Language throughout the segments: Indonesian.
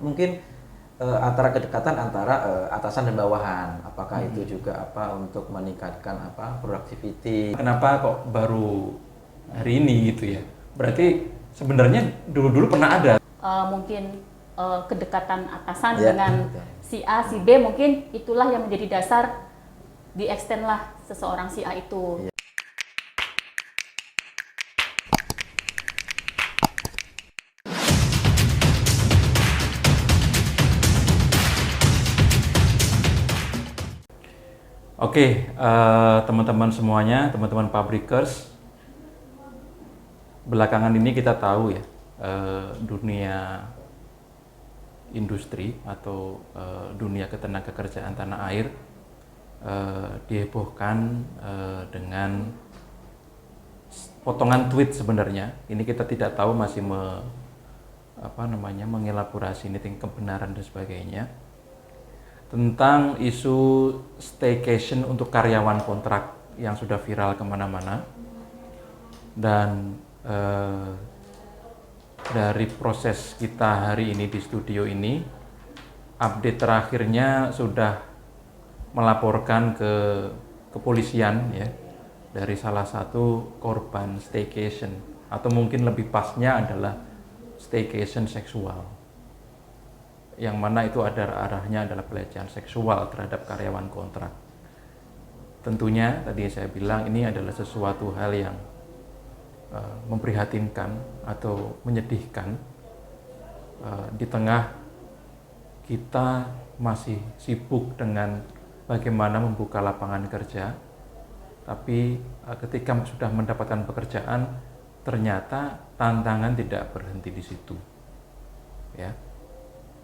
mungkin antara kedekatan antara atasan dan bawahan, apakah itu juga untuk meningkatkan productivity. Kenapa kok baru hari ini gitu ya? Berarti sebenarnya dulu pernah ada. Mungkin kedekatan atasan Ya, dengan betul. si A, si B, mungkin itulah yang menjadi dasar di-extend lah seseorang si A itu. Oke, teman-teman semuanya, teman-teman Pabrikers, belakangan ini kita tahu ya, dunia industri atau dunia ketenagakerjaan tanah air dihebohkan dengan potongan tweet sebenarnya. Ini kita tidak tahu, masih mengelaborasi ini tingkat kebenaran dan sebagainya, tentang isu staycation untuk karyawan kontrak yang sudah viral kemana-mana. Dan dari proses kita hari ini di studio ini, update terakhirnya sudah melaporkan ke kepolisian ya, dari salah satu korban staycation, atau mungkin lebih pasnya adalah staycation seksual, yang mana itu arahnya adalah pelecehan seksual terhadap karyawan kontrak. Tentunya tadi saya bilang ini adalah sesuatu hal yang memprihatinkan atau menyedihkan di tengah kita masih sibuk dengan bagaimana membuka lapangan kerja, tapi ketika sudah mendapatkan pekerjaan ternyata tantangan tidak berhenti di situ ya.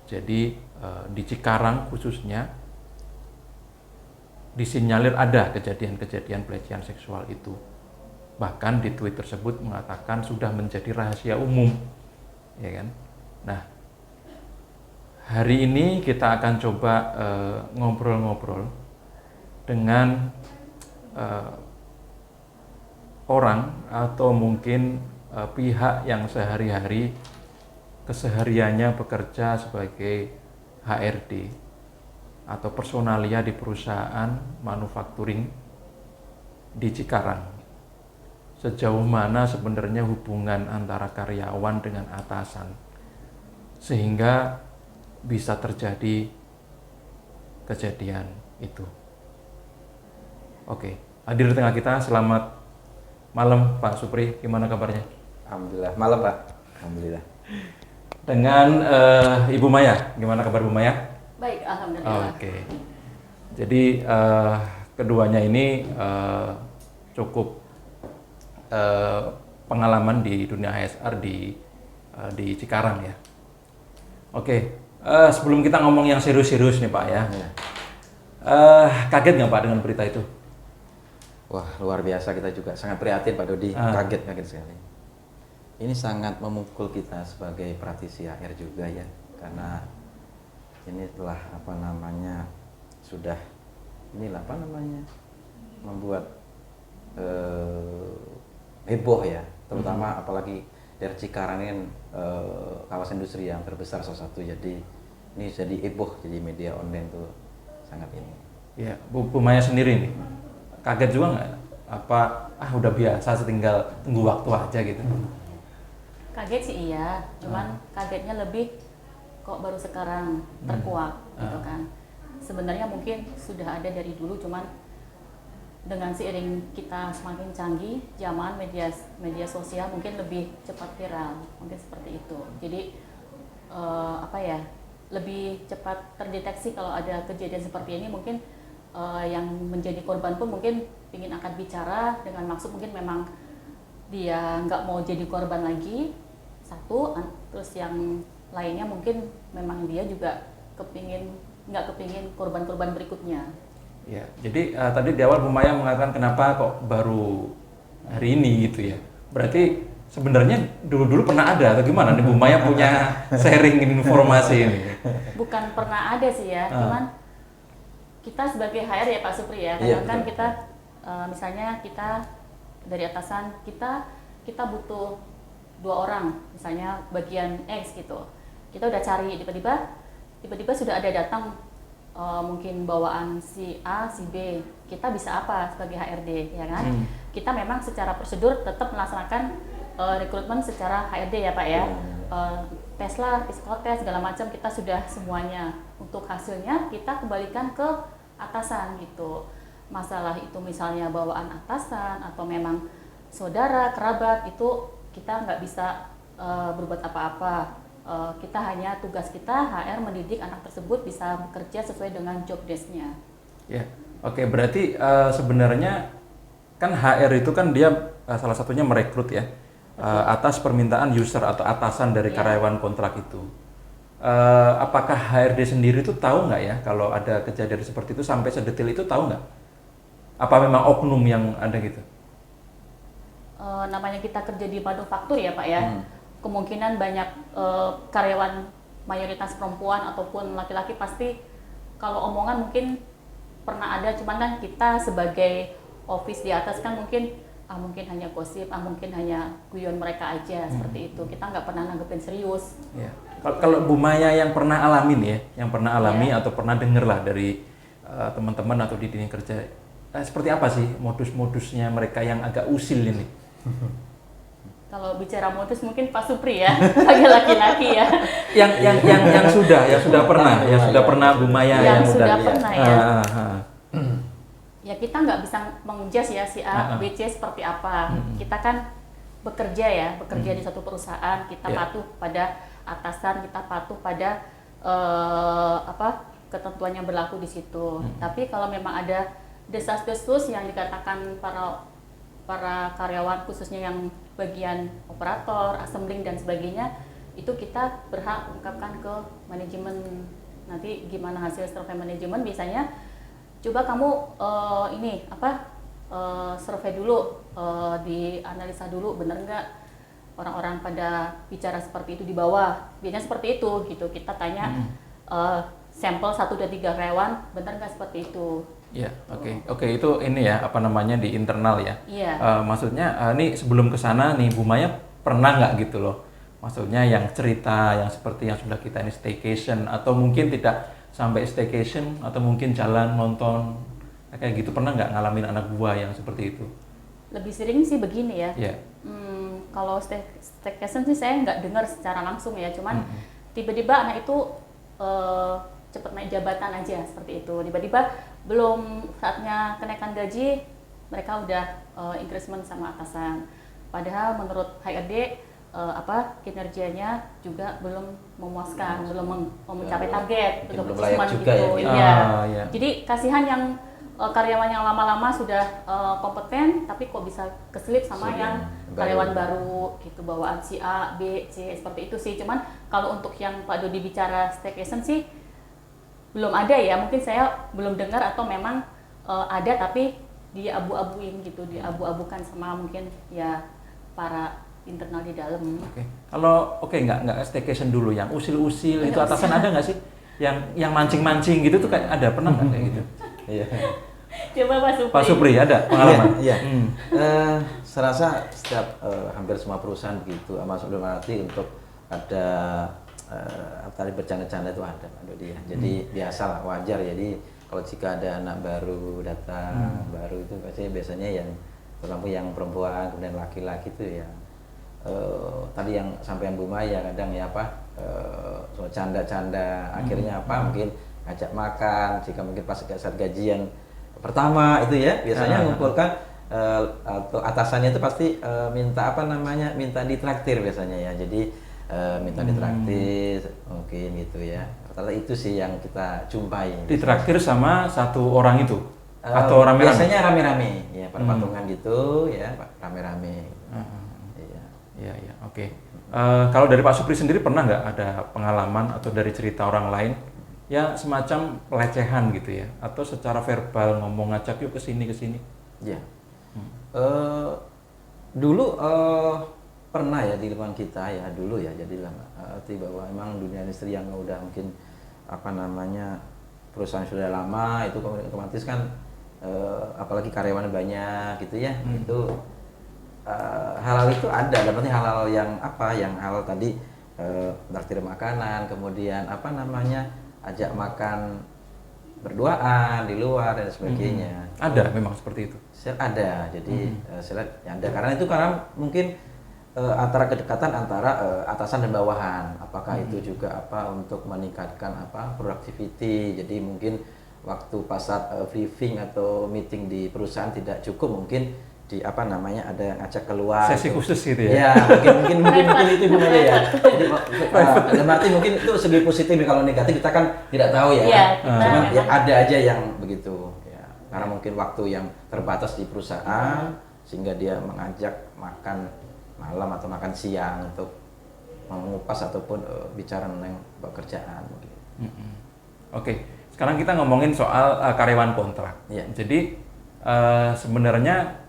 Jadi di Cikarang khususnya disinyalir ada kejadian-kejadian pelecehan seksual itu. Bahkan di tweet tersebut mengatakan sudah menjadi rahasia umum, ya kan? Nah, hari ini kita akan coba ngobrol-ngobrol dengan orang atau mungkin pihak yang sehari-hari kesehariannya bekerja sebagai HRD atau personalia di perusahaan manufacturing di Cikarang. Sejauh mana sebenarnya hubungan antara karyawan dengan atasan sehingga bisa terjadi kejadian itu. Oke, hadir di tengah kita. Selamat malam Pak Supri, gimana kabarnya? Alhamdulillah, malam Pak. Alhamdulillah. Dengan Ibu Maya, gimana kabar Bu Maya? Baik, alhamdulillah. Oke. Jadi keduanya ini cukup pengalaman di dunia HSR di Cikarang ya. Oke, sebelum kita ngomong yang serius-serius nih Pak ya, kaget nggak Pak dengan berita itu? Wah, luar biasa, kita juga sangat prihatin Pak Dodi, kaget sekali. Ini sangat memukul kita sebagai praktisi HR juga ya, karena ini telah sudah membuat heboh ya, terutama apalagi dari Cikarang ini kawasan industri yang terbesar salah satu, jadi ini jadi heboh, jadi media online tuh sangat ini. Ya, Bu Maya sendiri nih, kaget juga nggak? Apa udah biasa, tinggal tunggu waktu aja gitu? Kaget sih iya, cuman kagetnya lebih kok baru sekarang terkuak gitu kan. Sebenarnya mungkin sudah ada dari dulu, cuman dengan seiring kita semakin canggih zaman media sosial mungkin lebih cepat viral, mungkin seperti itu. Jadi lebih cepat terdeteksi kalau ada kejadian seperti ini. Mungkin yang menjadi korban pun mungkin ingin angkat bicara dengan maksud mungkin memang dia nggak mau jadi korban lagi, satu. Terus yang lainnya mungkin memang dia juga nggak kepingin korban-korban berikutnya. Ya, jadi tadi di awal Bu Maya mengatakan kenapa kok baru hari ini gitu ya. Berarti sebenarnya dulu pernah ada atau gimana nih Bu Maya punya sharing informasi ini? Bukan pernah ada sih ya, cuman kita sebagai HR ya Pak Supri ya, Iya, kadang kan betul. kita misalnya kita dari atasan kita butuh 2 orang, misalnya bagian X gitu. kita udah cari, tiba-tiba sudah ada datang mungkin bawaan si A, si B, kita bisa apa sebagai HRD, ya kan? Kita memang secara prosedur tetap melaksanakan rekrutmen secara HRD ya Pak ya. Tes lah, psikotes segala macam kita sudah semuanya. Untuk hasilnya kita kembalikan ke atasan gitu. Masalah itu misalnya bawaan atasan atau memang saudara, kerabat, itu kita nggak bisa berbuat apa-apa. Kita hanya tugas kita HR mendidik anak tersebut bisa bekerja sesuai dengan job desk-nya. Ya, oke, berarti sebenarnya kan HR itu kan dia salah satunya merekrut ya, atas permintaan user atau atasan dari karyawan kontrak itu. Apakah HRD sendiri itu tahu nggak ya kalau ada kejadian seperti itu, sampai sedetil itu tahu nggak? Apa memang oknum yang ada gitu? Namanya kita kerja di manufaktur ya Pak ya, kemungkinan banyak karyawan mayoritas perempuan ataupun laki-laki pasti kalau omongan mungkin pernah ada, cuman kan kita sebagai office di atas kan mungkin hanya gosip, mungkin hanya guyon mereka aja seperti itu. Kita nggak pernah nanggepin serius. Ya. Kalau Bu Maya yang pernah alamin ya, yang pernah alami atau pernah denger lah dari teman-teman atau di dunia kerja, seperti apa sih modus-modusnya mereka yang agak usil ini? Kalau bicara modus mungkin Pak Supri ya, sebagai laki-laki ya. yang sudah pernah Bu Maya yang sudah pernah ya. Ya kita nggak bisa menjudge ya si A, B, C seperti apa. Kita kan bekerja di suatu perusahaan, kita patuh pada atasan, kita patuh pada ketentuan yang berlaku di situ. Tapi kalau memang ada desas-desus yang dikatakan para karyawan khususnya yang bagian operator, assembling dan sebagainya, itu kita berhak ungkapkan ke manajemen. Nanti gimana hasil survei manajemen, biasanya coba kamu survei dulu, dianalisa dulu bener nggak orang-orang pada bicara seperti itu di bawah. Biasanya seperti itu gitu, kita tanya sampel 1, 2, 3 karyawan, bener nggak seperti itu. Ya, oke, itu ini ya di internal ya. Iya. Maksudnya ini sebelum ke sana nih Bu Maya pernah nggak gitu loh? Maksudnya yang cerita yang seperti yang sudah kita ini staycation, atau mungkin tidak sampai staycation, atau mungkin jalan nonton kayak gitu, pernah nggak ngalamin anak buah yang seperti itu? Lebih sering sih begini ya. Yeah. Kalau staycation sih saya nggak dengar secara langsung ya, cuman tiba-tiba anak itu cepat naik jabatan aja seperti itu. Tiba-tiba belum saatnya kenaikan gaji, mereka udah increment sama atasan. Padahal menurut HRD kinerjanya juga belum memuaskan, belum mencapai target, belum achievement gitu. Ya. Jadi kasihan yang karyawan yang lama-lama sudah kompeten, tapi kok bisa keselip sama yang karyawan baru gitu, bawaan si A, B, C seperti itu sih. Cuman kalau untuk yang Pak Dodi bicara staycation sih belum ada ya, mungkin saya belum dengar, atau memang ada tapi diabu-abuin gitu, diabu-abukan sama mungkin ya para internal di dalam. Kalau nggak staycation dulu, yang usil-usil itu atasan ada nggak sih? Yang mancing-mancing gitu tuh kayak ada, pernah nggak kayak gitu? Iya. Coba Pak Supri ada pengalaman? Iya. Saya rasa setiap hampir semua perusahaan begitu, masuk dalam arti untuk ada tadi bercanda-canda itu ada Pak Dodi ya. Jadi biasalah, wajar. Jadi kalau jika ada anak baru datang baru itu biasanya yang terlalu yang perempuan kemudian laki-laki itu ya tadi yang sampai yang Bu Maya kadang ya canda-canda akhirnya mungkin ngajak makan, jika mungkin pas saat gajian pertama itu ya biasanya mengumpulkan atau atasannya itu pasti minta minta ditraktir biasanya ya. Jadi minta ditraktir mungkin gitu ya. Rata-rata itu sih yang kita jumpai. Ditraktir sama satu orang itu atau rame-rame? Biasanya rame-rame ya, pada patungan gitu ya, rame-rame. Iya, oke. Kalau dari Pak Supri sendiri pernah nggak ada pengalaman atau dari cerita orang lain ya semacam pelecehan gitu ya, atau secara verbal ngomong ngajak yuk kesini? Ya. Dulu pernah ya di lingkungan kita ya dulu ya, jadilah arti bahwa memang dunia industri yang udah mungkin perusahaan sudah lama itu otomatis kan apalagi karyawan banyak gitu ya, itu hal-hal itu ada, dapatnya hal-hal yang hal tadi traktir makanan, kemudian apa namanya ajak makan berduaan di luar dan sebagainya. Ada memang seperti itu. Ada, jadi saya lihat ya ada karena itu karena mungkin antara kedekatan antara atasan dan bawahan. Apakah itu juga apa untuk meningkatkan apa productivity. Jadi mungkin waktu pas saat briefing atau meeting di perusahaan tidak cukup, mungkin di apa namanya ada yang ngajak keluar Sesi khusus gitu ya. Ya, mungkin itu Bu Maya ya. Jadi dalam arti mungkin itu segi positif, kalau negatif kita kan tidak tahu ya. Iya, Cuman ya ada aja yang begitu ya. Karena mungkin waktu yang terbatas di perusahaan sehingga dia mengajak makan malam atau makan siang untuk mengupas ataupun bicara tentang pekerjaan mungkin. Oke, sekarang kita ngomongin soal karyawan kontrak. Iya. Jadi sebenarnya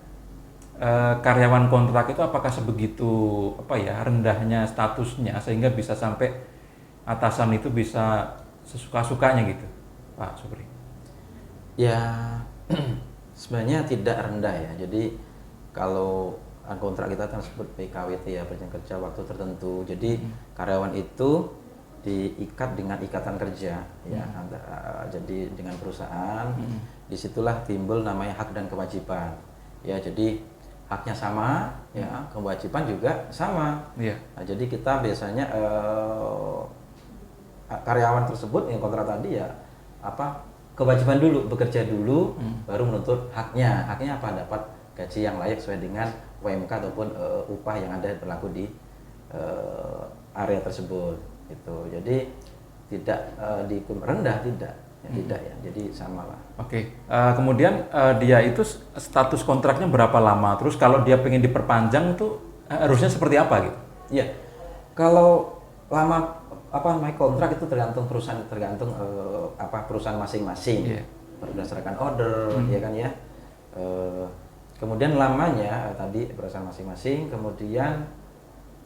karyawan kontrak itu apakah sebegitu apa ya rendahnya statusnya sehingga bisa sampai atasan itu bisa sesuka-sukanya gitu, Pak Supri? Ya sebenarnya tidak rendah ya. Jadi kalau kontrak kita kan sebut PKWT ya, perjanjian kerja waktu tertentu. Jadi karyawan itu diikat dengan ikatan kerja ya, jadi dengan perusahaan. Disitulah timbul namanya hak dan kewajiban. Ya jadi haknya sama, ya kewajiban juga sama. Iya. Nah, jadi kita biasanya karyawan tersebut yang kontrak tadi ya apa kewajiban dulu, bekerja dulu, baru menuntut haknya. Haknya apa? Dapat gaji yang layak sesuai dengan UMK ataupun upah yang ada berlaku di area tersebut. Gitu. Jadi tidak dihukum rendah, tidak. Ya, tidak ya, jadi sama lah. Oke, kemudian dia itu status kontraknya berapa lama? Terus kalau dia pengen diperpanjang itu harusnya seperti apa gitu? Iya, kalau lama apa namanya kontrak itu tergantung perusahaan, tergantung apa perusahaan masing-masing. Berdasarkan order, ya kan ya. Kemudian lamanya tadi perusahaan masing-masing, kemudian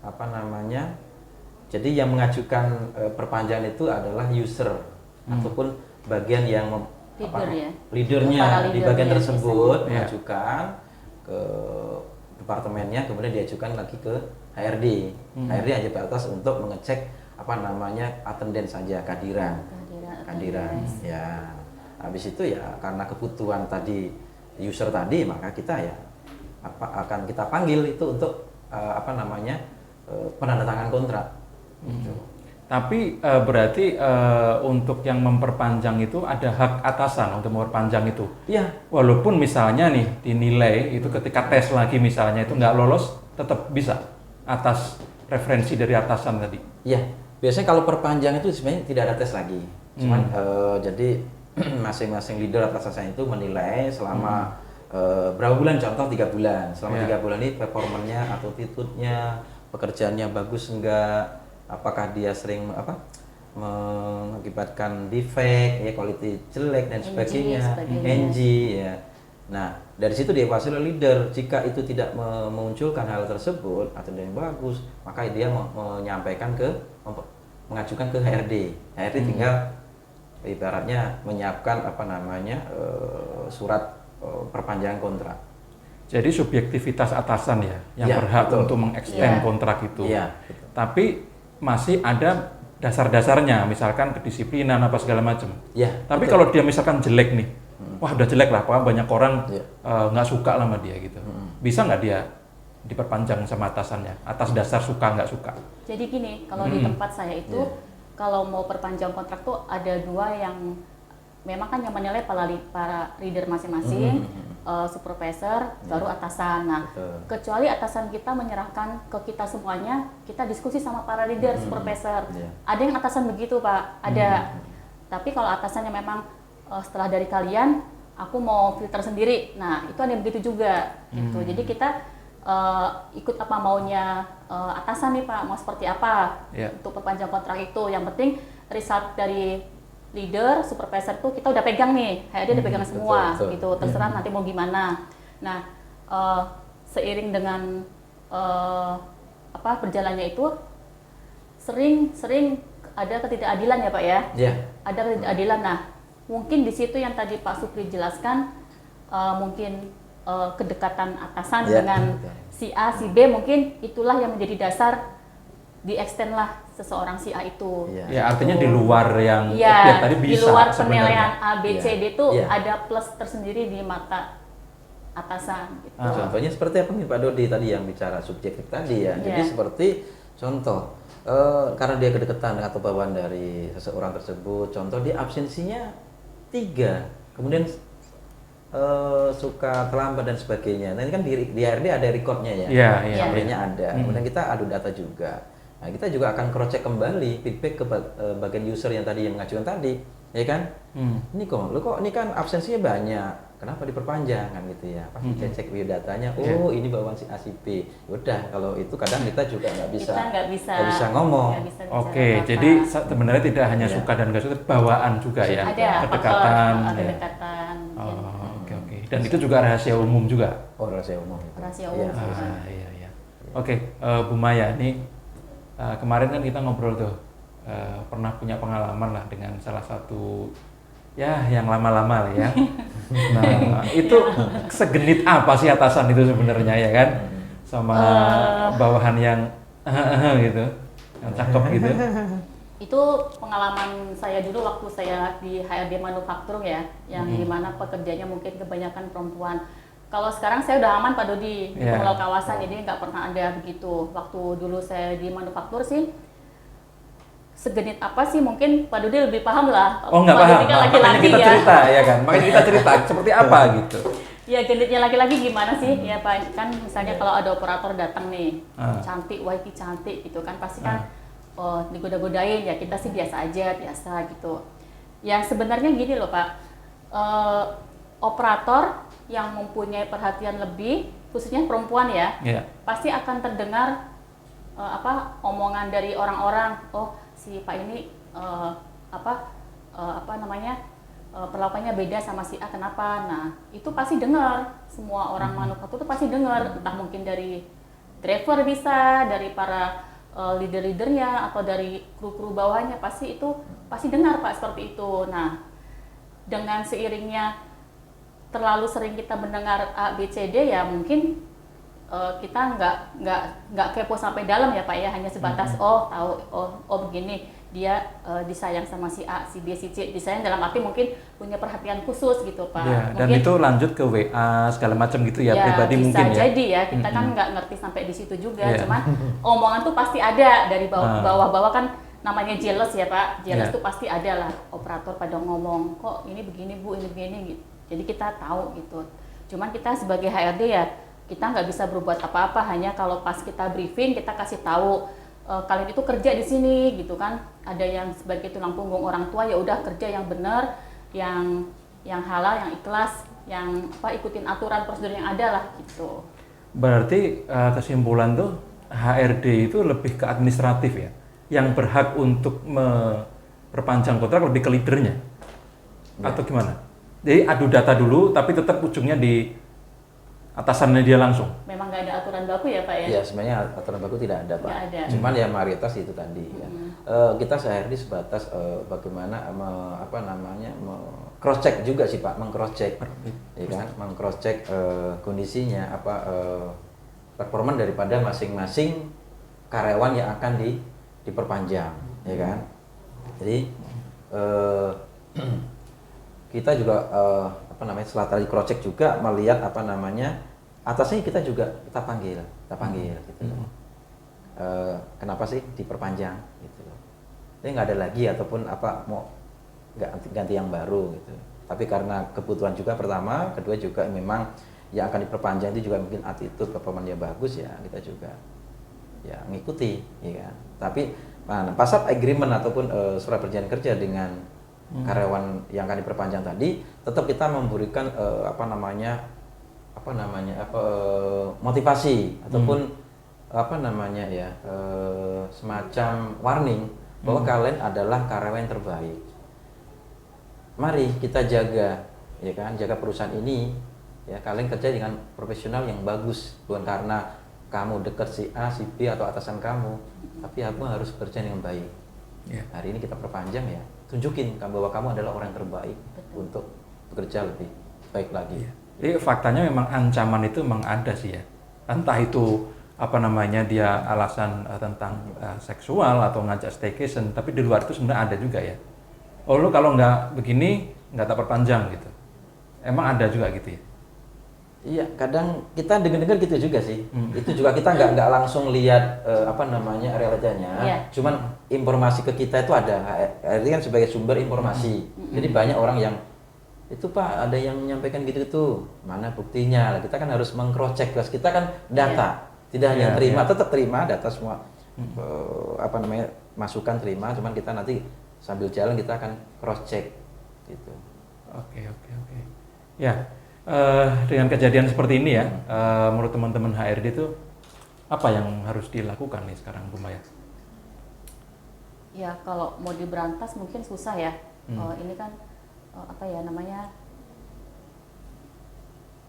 apa namanya? Jadi yang mengajukan perpanjangan itu adalah user ataupun bagian yang leadernya di bagian tersebut mengajukan ke departemennya, kemudian diajukan lagi ke HRD. HRD hanya batas untuk mengecek apa namanya attendance saja, kehadiran. Ya. Habis itu ya karena kebutuhan tadi user tadi, maka kita ya akan kita panggil itu untuk apa namanya penandatangan kontrak. Gitu. Tapi berarti untuk yang memperpanjang itu ada hak atasan untuk memperpanjang itu. Iya. Walaupun misalnya nih dinilai itu ketika tes lagi misalnya itu nggak lolos, tetap bisa atas referensi dari atasan tadi. Iya. Biasanya kalau perpanjang itu sebenarnya tidak ada tes lagi. Cuman jadi masing-masing leader atasan itu menilai selama berapa bulan, contoh 3 bulan. Selama 3 bulan ini performanya atau attitude-nya, pekerjaannya bagus enggak, apakah dia sering mengakibatkan defect, ya quality jelek dan sebagainya, NG ya. Nah dari situ dievaluasi oleh leader. Jika itu tidak memunculkan hal tersebut atau yang bagus, maka dia menyampaikan mengajukan ke HRD. HRD tinggal ibaratnya menyiapkan apa namanya surat perpanjangan kontrak. Jadi subjektivitas atasan ya yang berhak untuk mengextend kontrak itu. Iya. Tapi masih ada dasar-dasarnya, misalkan kedisiplinan apa segala macam. Ya. Tapi kalau dia misalkan jelek nih, wah udah jelek lah, banyak orang nggak suka lah sama dia gitu. Bisa nggak dia diperpanjang sama atasannya atas dasar suka nggak suka? Jadi gini, kalau di tempat saya itu kalau mau perpanjang kontrak tuh ada 2 yang memang kan yang menilai para leader masing-masing, supervisor, baru atasan. Nah, kecuali atasan kita menyerahkan ke kita semuanya, kita diskusi sama para leader, supervisor. Ada yang atasan begitu Pak, ada. Tapi kalau atasannya memang setelah dari kalian, aku mau filter sendiri. Nah, itu ada yang begitu juga. Gitu. Jadi kita ikut apa maunya atasan nih Pak, mau seperti apa untuk perpanjang kontrak itu. Yang penting result dari leader, supervisor tuh kita udah pegang nih, HRD udah pegang semua, gitu. Terserah nanti mau gimana. Nah, seiring dengan berjalannya itu, sering ada ketidakadilan ya Pak ya. Ada ketidakadilan. Nah, mungkin di situ yang tadi Pak Supri jelaskan, mungkin kedekatan atasan dengan si A, si B, mungkin itulah yang menjadi dasar di extend lah seseorang si A itu. Iya. Ya artinya di luar yang Iya, objek tadi bisa di luar sebenarnya. penilaian A, B, C, D itu Iya. ada plus tersendiri di mata atasan gitu. Contohnya seperti apa nih Pak Dodi tadi yang bicara subjektif tadi ya. Jadi Iya. seperti contoh karena dia kedekatan atau bawaan dari seseorang tersebut, contoh dia absensinya 3, kemudian suka terlambat dan sebagainya. Nah ini kan di HRD ada recordnya ya, Iya, iya. summary-nya ada. Kemudian kita adu data juga. Nah kita juga akan cross check kembali feedback ke bagian user yang tadi yang mengajukan tadi, ya kan? Ini kok ini kan absensinya banyak, kenapa diperpanjang kan gitu ya? Pas kita cek biodatanya, oh ini bawaan si A si B. Udah kalau itu kadang kita juga nggak bisa Kita nggak bisa ngomong. nggak bisa bicara Oke, apa-apa. jadi sebenarnya tidak hanya Iya. suka dan nggak suka, bawaan juga ya, ada kedekatan. faktor Ya. kedekatan. Oh, oke oke. Dan itu juga rahasia umum juga. Oh rahasia umum. Itu. Rahasia Iya, umum. iya. Iya iya. Oke, Bu Maya, ini kemarin kan kita ngobrol tuh pernah punya pengalaman lah dengan salah satu ya yang lama-lama lah ya. Nah itu segenit apa sih atasan itu sebenarnya ya kan, sama bawahan yang gitu, yang cakep gitu. Itu pengalaman saya dulu waktu saya di HRD manufaktur ya, yang dimana pekerjanya mungkin kebanyakan perempuan. Kalau sekarang saya udah aman Pak Dodi di Yeah. pengelola kawasan, jadi nggak pernah ada begitu. Waktu dulu saya di manufaktur sih, segenit apa sih mungkin Pak Dodi lebih paham lah. Oh nggak Pak paham, Dodi kan makanya laki-laki kita ya. cerita ya kan, makanya kita cerita seperti apa gitu. Ya genitnya laki-laki gimana sih? Ya Pak, kan misalnya kalau ada operator datang nih, cantik, wah ini cantik gitu kan, pasti kan digoda-godain ya, kita sih biasa aja, biasa gitu. Ya sebenarnya gini loh Pak, operator yang mempunyai perhatian lebih, khususnya perempuan ya, Iya. pasti akan terdengar omongan dari orang-orang, oh si Pak ini perlakuannya beda sama si A, kenapa? Nah itu pasti dengar, semua orang manufaktur itu pasti dengar, entah mungkin dari driver bisa, dari para leader-leadernya atau dari kru-kru bawahnya, pasti dengar Pak seperti itu. Nah dengan seiringnya terlalu sering kita mendengar A, B, C, D ya mungkin kita nggak kepo sampai dalam ya Pak ya, hanya sebatas tahu begini dia disayang sama si A, si B, si C, disayang dalam arti mungkin punya perhatian khusus gitu Pak. Ya, dan Mungkin, itu lanjut ke WA segala macam gitu ya, pribadi bisa mungkin ya. jadi ya, kita kan nggak ngerti sampai di situ juga, Iya. cuman omongan tuh pasti ada dari bawah-bawah kan, namanya jealous ya Pak, jealous Iya. tuh pasti ada lah, operator pada ngomong kok ini begini Bu, ini begini gitu. Jadi kita tahu gitu. Cuman kita sebagai HRD ya kita nggak bisa berbuat apa-apa, hanya kalau pas kita briefing kita kasih tahu kalian itu kerja di sini gitu kan. Ada yang sebagai tulang punggung orang tua, ya udah kerja yang benar, yang halal, yang ikhlas, yang ikutin aturan prosedur yang ada lah gitu. Berarti kesimpulan tuh HRD itu lebih ke administratif ya, yang berhak untuk memperpanjang kontrak lebih ke leadernya, atau gimana? Jadi adu data dulu, tapi tetap ujungnya di atasannya dia langsung. Memang nggak ada aturan baku ya Pak ya? Ya sebenarnya aturan baku tidak ada Pak. Nggak ada. Cuman ya mayoritas itu tadi ya. Kita sehari sebatas bagaimana cross check juga sih Pak, meng-cross check, ya kan, meng-cross check kondisinya performa daripada masing-masing karyawan yang akan diperpanjang, ya kan. Jadi kita juga setelah tadi cross check juga melihat atasnya kita panggil gitu loh. Kenapa sih diperpanjang gitu loh. Ini nggak ada lagi ataupun mau ganti yang baru gitu. Tapi karena kebutuhan juga pertama, kedua juga memang yang akan diperpanjang itu juga mungkin attitude performa dia bagus ya, kita juga ya ngikuti ya kan. Tapi pas saat agreement ataupun surat perjanjian kerja dengan karyawan yang akan diperpanjang tadi, tetap kita memberikan motivasi ataupun semacam warning bahwa kalian adalah karyawan yang terbaik. Mari kita jaga, ya kan, jaga perusahaan ini. Ya, kalian kerja dengan profesional yang bagus, bukan karena kamu dekat si A, si B atau atasan kamu, tapi kamu harus bekerja dengan baik. Yeah. Hari ini kita perpanjang ya, tunjukin bahwa kamu adalah orang terbaik untuk bekerja lebih baik lagi. Jadi faktanya memang ancaman itu memang ada sih ya. Entah itu apa namanya dia alasan tentang seksual atau ngajak staycation, tapi di luar itu sebenarnya ada juga ya. Oh lu kalau nggak begini nggak tak perpanjang gitu. Emang ada juga gitu ya? Iya, kadang kita dengar-dengar gitu juga sih. Itu juga kita nggak langsung lihat apa namanya realitanya. Iya. Cuman informasi ke kita itu ada. HRD kan sebagai sumber informasi. Jadi banyak orang yang itu Pak ada yang menyampaikan gitu-gitu. Mana buktinya? Kita kan harus meng-cross check. Kita kan data. Tidak hanya terima, tetap terima data semua apa namanya masukan terima. Cuman kita nanti sambil jalan kita akan cross check gitu. Oke. Ya. Dengan kejadian seperti ini ya, menurut teman-teman HRD itu apa yang harus dilakukan nih sekarang Bu Maya? Ya kalau mau diberantas mungkin susah ya. Ini kan apa ya namanya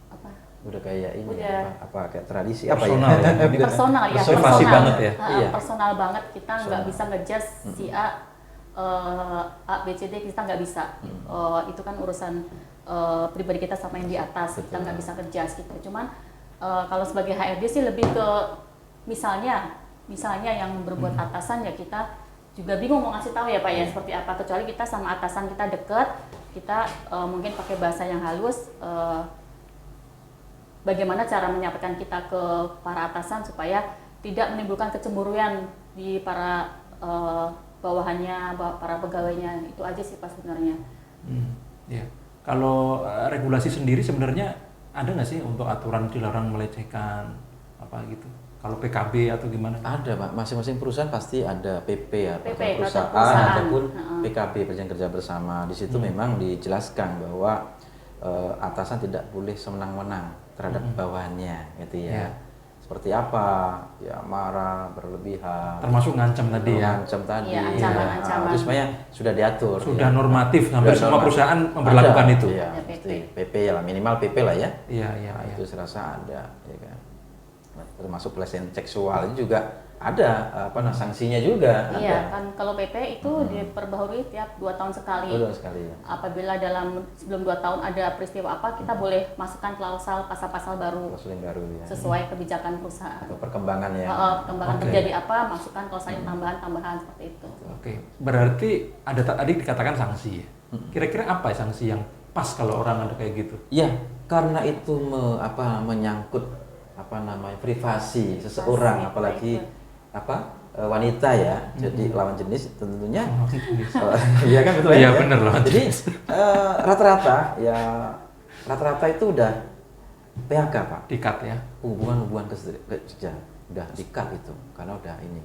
apa? Udah kayak ini Udah. apa kayak tradisi Personal apa ya? ya? Personal ya. Privasi banget ya? Iya. Personal banget, kita nggak Personal. bisa ngejudge si A B C D, kita nggak bisa. Itu kan urusan pribadi kita sama yang di atas. Kita nggak bisa ngejudge gitu. Cuman kalau sebagai HRD sih lebih ke misalnya yang berbuat atasan ya kita juga bingung mau ngasih tahu ya Pak ya seperti apa, kecuali kita sama atasan kita deket, kita mungkin pakai bahasa yang halus, bagaimana cara menyampaikan kita ke para atasan supaya tidak menimbulkan kecemburuan di para bawahannya, para pegawainya. Itu aja sih Pak sebenarnya. Ya. Kalau regulasi sendiri sebenarnya ada nggak sih untuk aturan dilarang melecehkan apa gitu? Kalau PKB atau gimana? Ada Pak, masing-masing perusahaan pasti ada PP ya, PP, perusahaan ataupun PKB perjanjian kerja bersama. Di situ memang dijelaskan bahwa atasan tidak boleh semenang-menang terhadap bawahannya, gitu ya. Seperti apa? Ya marah, berlebihan. Termasuk ngancam tadi ya. Ngancam tadi. Iya, ancaman-ancaman. Itu semuanya sudah diatur. Sudah ya. normatif, hampir Sudah semua normatif. perusahaan memberlakukan Ada, itu. Iya, Ada PP. pasti. PP ya lah, minimal PP lah ya. Iya. Itu saya rasa ada, ya kan. Termasuk pelecehan seksual itu juga ada sanksinya juga. Iya ada. kan, kalau PP itu diperbaharui tiap 2 tahun sekali. Betul sekali ya. Apabila sebelum 2 tahun ada peristiwa apa, kita boleh masukkan klausal pasal-pasal baru Klausul yang baru ya. sesuai kebijakan perusahaan. Atau perkembangan ya. Perkembangan Oke. terjadi apa, masukkan klausal tambahan seperti itu. Oke. Berarti ada tadi dikatakan sanksi ya. Kira-kira apa ya sanksi yang pas kalau orang ada kayak gitu? Iya, karena itu menyangkut privasi seseorang, apalagi wanita ya, jadi lawan jenis tentunya. Iya kan betul ya. Iya benar loh. Jadi rata-rata itu udah PHK Pak. Dikat ya. Hubungan kerja udah di-cut itu karena udah ini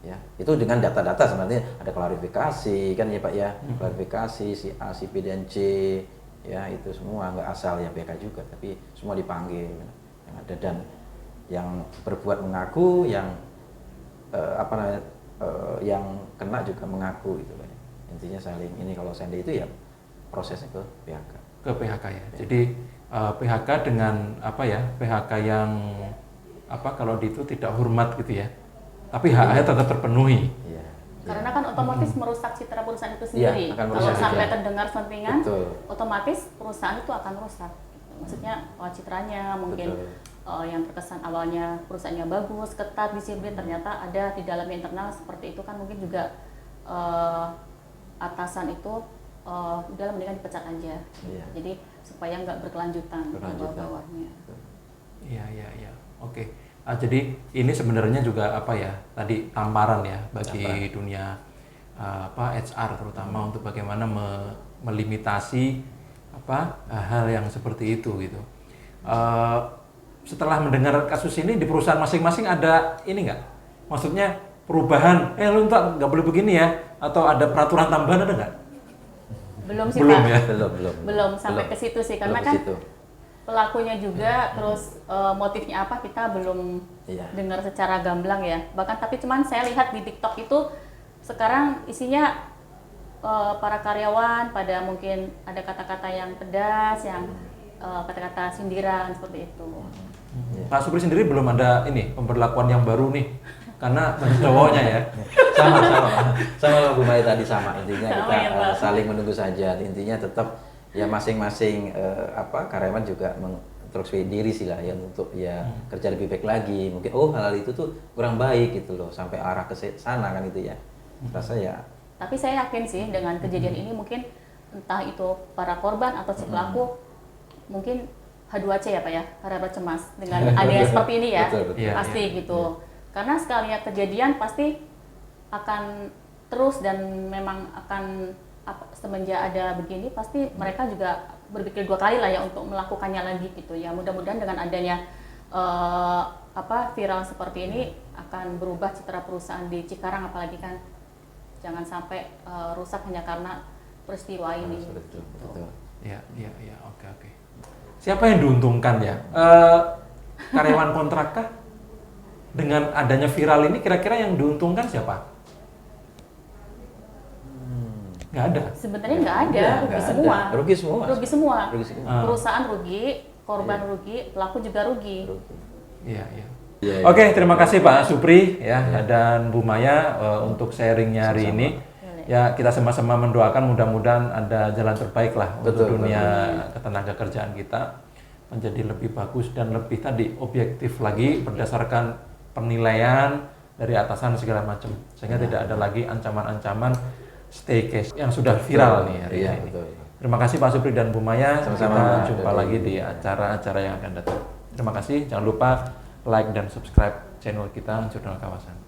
ya. Itu dengan data-data sebenarnya ada klarifikasi kan ya Pak ya. Klarifikasi si A, si B dan C ya, itu semua nggak asal yang PHK juga, tapi semua dipanggil yang ada, dan yang berbuat mengaku, yang yang kena juga mengaku gitu Pak. Intinya saling ini, kalau seandainya itu ya prosesnya ke PHK. Ke PHK ya. Jadi PHK dengan PHK yang kalau di itu tidak hormat gitu ya. Tapi hak-haknya tetap terpenuhi. Iya. Karena kan otomatis merusak citra perusahaan itu Iya, sendiri. akan Kalau merusak sampai juga. terdengar selentingan, Betul. otomatis perusahaan itu akan rusak. Maksudnya citranya mungkin yang terkesan awalnya perusahaannya bagus, ketat, disiplin, ternyata ada di dalam internal seperti itu kan, mungkin juga atasan itu udah mendingan dipecat aja. Iya. Jadi supaya nggak berkelanjutan ke bawah-bawahnya. Iya. Oke. Jadi ini sebenarnya juga tadi tamparan ya bagi dunia HR terutama untuk bagaimana melimitasi hal yang seperti itu gitu. Setelah mendengar kasus ini di perusahaan masing-masing ada ini nggak? Maksudnya perubahan, lu nggak boleh begini ya? Atau ada peraturan tambahan, ada nggak? Belum sih Belum Pak. ya? Belum sampai ke situ sih, karena kan pelakunya juga, terus motifnya apa kita belum dengar secara gamblang ya. Bahkan tapi cuman saya lihat di TikTok itu sekarang isinya para karyawan pada mungkin ada kata-kata yang pedas, yang kata-kata sindiran seperti itu. Pak Supri sendiri belum ada ini pemberlakuan yang baru nih, karena cowoknya ya. sama Bu Maya tadi, sama intinya Sama kita ya, Pak. saling menunggu saja. Intinya tetap ya masing-masing karyawan juga introspeksi diri sih lah ya, untuk ya kerja lebih baik lagi. Mungkin hal itu tuh kurang baik gitu loh, sampai arah ke sana kan itu ya. Rasa ya. Tapi saya yakin sih dengan kejadian ini mungkin entah itu para korban atau si pelaku mungkin H2C ya Pak ya, harap cemas dengan adanya seperti ini ya. Betul, betul. Pasti gitu. Karena sekali kejadian pasti akan terus, dan memang akan semenjak ada begini pasti mereka juga berpikir 2 kali lah ya untuk melakukannya lagi gitu ya. Mudah-mudahan dengan adanya viral seperti ini akan berubah citra perusahaan di Cikarang, apalagi kan jangan sampai rusak hanya karena peristiwa ini. Betul, betul. Ya, oke. Siapa yang diuntungkan ya? Karyawan kontrak kah? Dengan adanya viral ini kira-kira yang diuntungkan siapa? Nggak ada. Sebenarnya nggak ada, Nggak ada. Rugi semua. Rugi semua. Rugi semua. Perusahaan rugi, korban rugi, pelaku juga rugi. Iya. Iya. Oke, terima kasih Pak Supri ya dan Bu Maya untuk sharingnya hari Sama-sama. ini. Ya, kita sama-sama mendoakan mudah-mudahan ada jalan terbaik lah untuk Betul, dunia ketenaga kerjaan kita menjadi lebih bagus dan lebih tadi objektif lagi berdasarkan penilaian dari atasan segala macam, sehingga tidak ada lagi ancaman-ancaman stay case yang sudah viral nih hari ini. Betul. Terima kasih Pak Supri dan Bu Maya. Sama-sama. Kita jumpa lagi di acara-acara yang akan datang. Terima kasih. Jangan lupa like dan subscribe channel kita Jurnal Kawasan.